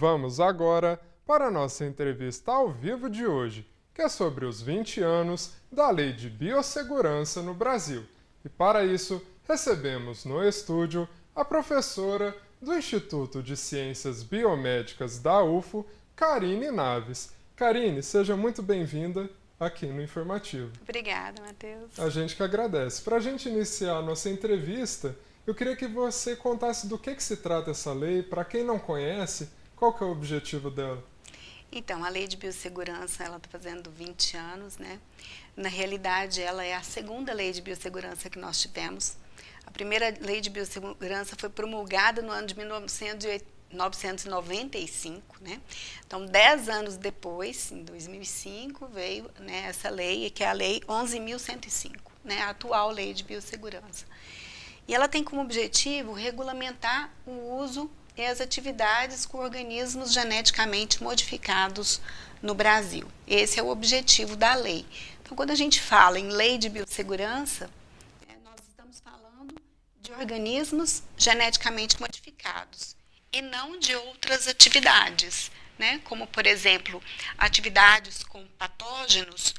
Vamos agora para a nossa entrevista ao vivo de hoje, que é sobre os 20 anos da Lei de Biossegurança no Brasil. E para isso, recebemos no estúdio a professora do Instituto de Ciências Biomédicas da UFO, Karine Naves. Karine, seja muito bem-vinda aqui no Informativo. Obrigada, Matheus. A gente que agradece. Para a gente iniciar a nossa entrevista, eu queria que você contasse do que se trata essa lei. Para quem não conhece, qual que é o objetivo dela? Então, a Lei de Biossegurança, ela está fazendo 20 anos, né? Na realidade, ela é a segunda Lei de Biossegurança que nós tivemos. A primeira Lei de Biossegurança foi promulgada no ano de 1995, né? Então, 10 anos depois, em 2005, veio, né, essa lei, que é a Lei 11.105, né? A atual Lei de Biossegurança. E ela tem como objetivo regulamentar o uso e as atividades com organismos geneticamente modificados no Brasil. Esse é o objetivo da lei. Então, quando a gente fala em lei de biossegurança, nós estamos falando de organismos geneticamente modificados e não de outras atividades, né? Como, por exemplo, atividades com patógenos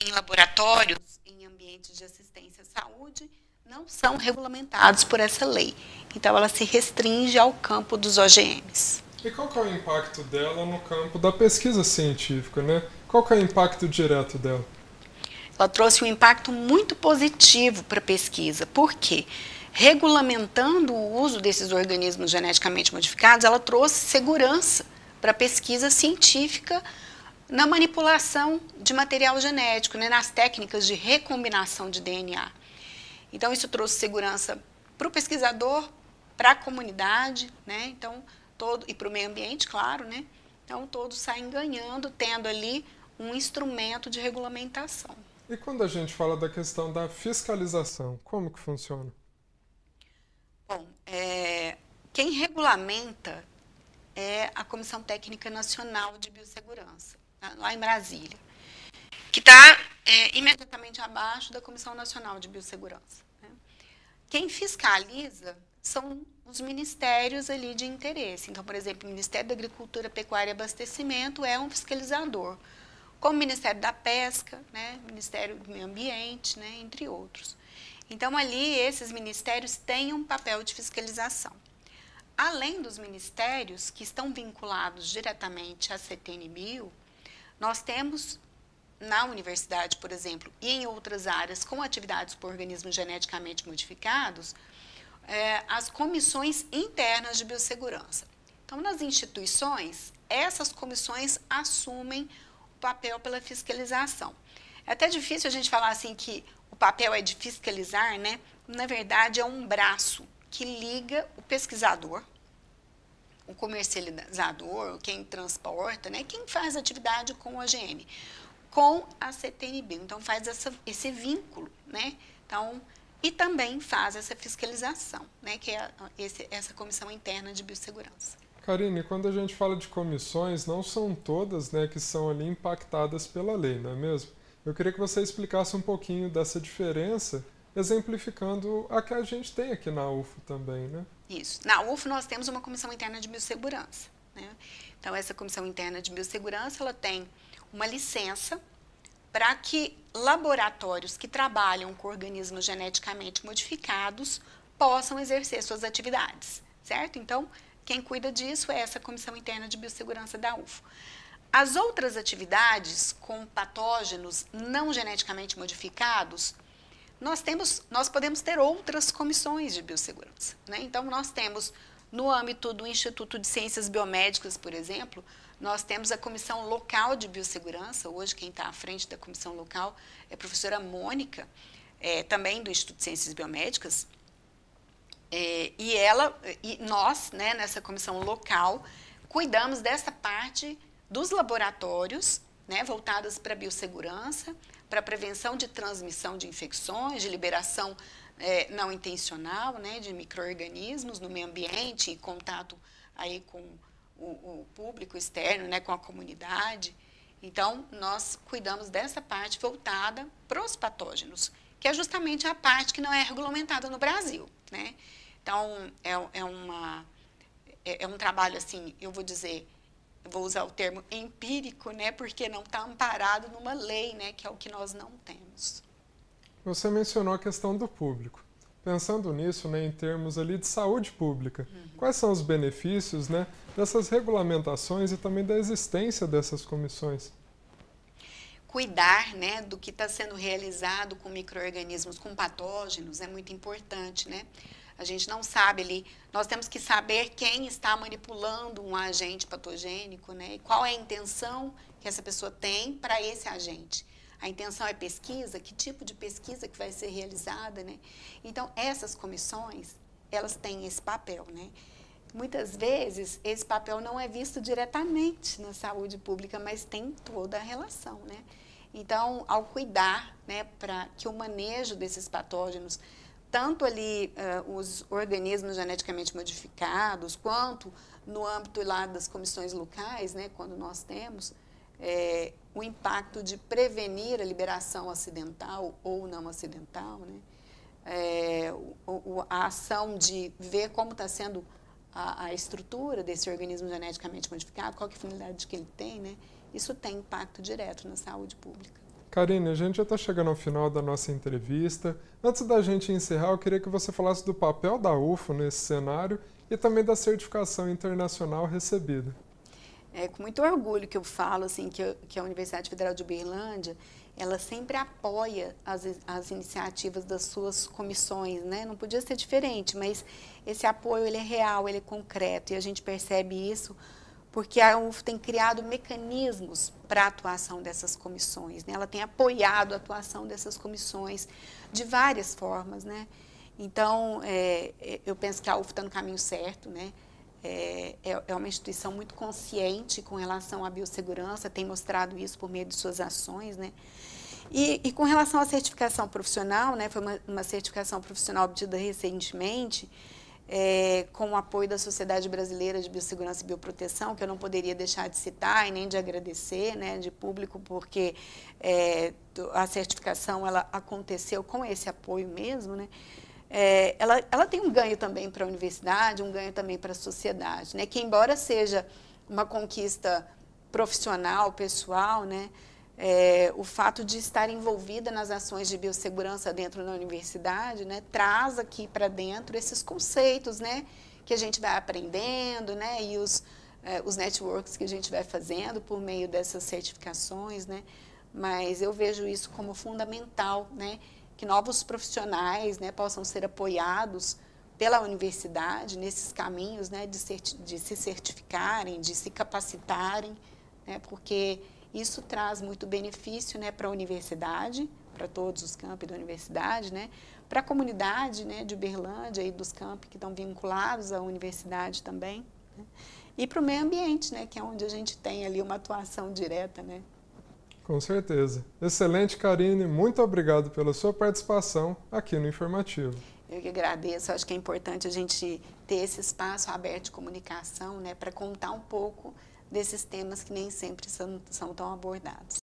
em laboratórios, em ambientes de assistência à saúde, não são regulamentados por essa lei. Então, ela se restringe ao campo dos OGMs. E qual que é o impacto dela no campo da pesquisa científica, né? Qual que é o impacto direto dela? Ela trouxe um impacto muito positivo para a pesquisa. Por quê? Regulamentando o uso desses organismos geneticamente modificados, ela trouxe segurança para a pesquisa científica na manipulação de material genético, né? Nas técnicas de recombinação de DNA. Então, isso trouxe segurança para o pesquisador, para a comunidade, né? Então, e para o meio ambiente, claro, né? Então, todos saem ganhando, tendo ali um instrumento de regulamentação. E quando a gente fala da questão da fiscalização, como que funciona? Bom, quem regulamenta é a Comissão Técnica Nacional de Biossegurança, lá em Brasília, que está imediatamente abaixo da Comissão Nacional de Biossegurança, né? Quem fiscaliza são os ministérios ali de interesse. Então, por exemplo, o Ministério da Agricultura, Pecuária e Abastecimento é um fiscalizador, como o Ministério da Pesca, né? Ministério do Meio Ambiente, né? Entre outros. Então, ali, esses ministérios têm um papel de fiscalização. Além dos ministérios que estão vinculados diretamente à CTN-Bio, nós temos na universidade, por exemplo, e em outras áreas com atividades por organismos geneticamente modificados, as comissões internas de biossegurança. Então, nas instituições, essas comissões assumem o papel pela fiscalização. É até difícil a gente falar assim que o papel é de fiscalizar, né? Na verdade, é um braço que liga o pesquisador, o comercializador, quem transporta, né? Quem faz atividade com o OGM, com a CTN-Bio. Então, faz esse vínculo, né? Então, e também faz essa fiscalização, né? Que é essa comissão interna de biossegurança. Karine, quando a gente fala de comissões, não são todas, né, que são ali impactadas pela lei, não é mesmo? Eu queria que você explicasse um pouquinho dessa diferença, exemplificando a que a gente tem aqui na UFO também, né? Isso. Na UFO nós temos uma comissão interna de biossegurança, né? Então, essa comissão interna de biossegurança, ela tem uma licença para que laboratórios que trabalham com organismos geneticamente modificados possam exercer suas atividades, certo? Então, quem cuida disso é essa Comissão Interna de Biossegurança da UFO. As outras atividades com patógenos não geneticamente modificados, nós podemos ter outras comissões de biossegurança, né? Então, nós temos, no âmbito do Instituto de Ciências Biomédicas, por exemplo, nós temos a Comissão Local de Biossegurança. Hoje, quem está à frente da Comissão Local é a professora Mônica, também do Instituto de Ciências Biomédicas. E nós, né, nessa Comissão Local, cuidamos dessa parte dos laboratórios, né, voltadas para a biossegurança, para a prevenção de transmissão de infecções, de liberação não intencional, né, de micro-organismos no meio ambiente, em contato aí com o público externo, né, com a comunidade. Então, nós cuidamos dessa parte voltada para os patógenos, que é justamente a parte que não é regulamentada no Brasil, né? Então, é um trabalho, assim, eu vou dizer, vou usar o termo empírico, né, porque não está amparado numa lei, né, que é o que nós não temos. Você mencionou a questão do público. Pensando nisso, né, em termos ali de saúde pública, quais são os benefícios, né, dessas regulamentações e também da existência dessas comissões? Cuidar, né, do que está sendo realizado com micro-organismos, com patógenos, é muito importante, né? A gente não sabe ali, nós temos que saber quem está manipulando um agente patogênico, né? E qual é a intenção que essa pessoa tem para esse agente. A intenção é pesquisa? Que tipo de pesquisa que vai ser realizada, né? Então, essas comissões, elas têm esse papel, né? Muitas vezes, esse papel não é visto diretamente na saúde pública, mas tem toda a relação, né? Então, ao cuidar, né, para que o manejo desses patógenos, tanto ali os organismos geneticamente modificados, quanto no âmbito lá das comissões locais, né, quando nós temos o impacto de prevenir a liberação acidental ou não acidental, né, a ação de ver como está sendo a estrutura desse organismo geneticamente modificado, qual que é a finalidade que ele tem, né, isso tem impacto direto na saúde pública. Karine, a gente já está chegando ao final da nossa entrevista. Antes da gente encerrar, eu queria que você falasse do papel da UFO nesse cenário e também da certificação internacional recebida. É com muito orgulho que eu falo assim, que a Universidade Federal de Uberlândia, ela sempre apoia as iniciativas das suas comissões, né? Não podia ser diferente, mas esse apoio ele é real, ele é concreto, e a gente percebe isso porque a UFO tem criado mecanismos para a atuação dessas comissões, né? Ela tem apoiado a atuação dessas comissões de várias formas, né? Então, eu penso que a UFO está no caminho certo, né? É uma instituição muito consciente com relação à biossegurança, tem mostrado isso por meio de suas ações, né? E com relação à certificação profissional, né? Foi uma certificação profissional obtida recentemente, com o apoio da Sociedade Brasileira de Biossegurança e Bioproteção, que eu não poderia deixar de citar e nem de agradecer, né, de público, porque a certificação ela aconteceu com esse apoio mesmo, né? Ela tem um ganho também para a universidade, um ganho também para a sociedade, né? Que embora seja uma conquista profissional, pessoal, né? O fato de estar envolvida nas ações de biossegurança dentro da universidade, né, traz aqui para dentro esses conceitos, né, que a gente vai aprendendo, né, e os networks que a gente vai fazendo por meio dessas certificações, né, mas eu vejo isso como fundamental, né, que novos profissionais, né, possam ser apoiados pela universidade nesses caminhos, né, de se certificarem, de se capacitarem, né, porque isso traz muito benefício, né, para a universidade, para todos os campi da universidade, né, para a comunidade, né, de Uberlândia e dos campi que estão vinculados à universidade também, né, e para o meio ambiente, né, que é onde a gente tem ali uma atuação direta, né. Com certeza. Excelente, Karine. Muito obrigado pela sua participação aqui no Informativo. Eu que agradeço. Acho que é importante a gente ter esse espaço aberto de comunicação, né, para contar um pouco desses temas que nem sempre são tão abordados.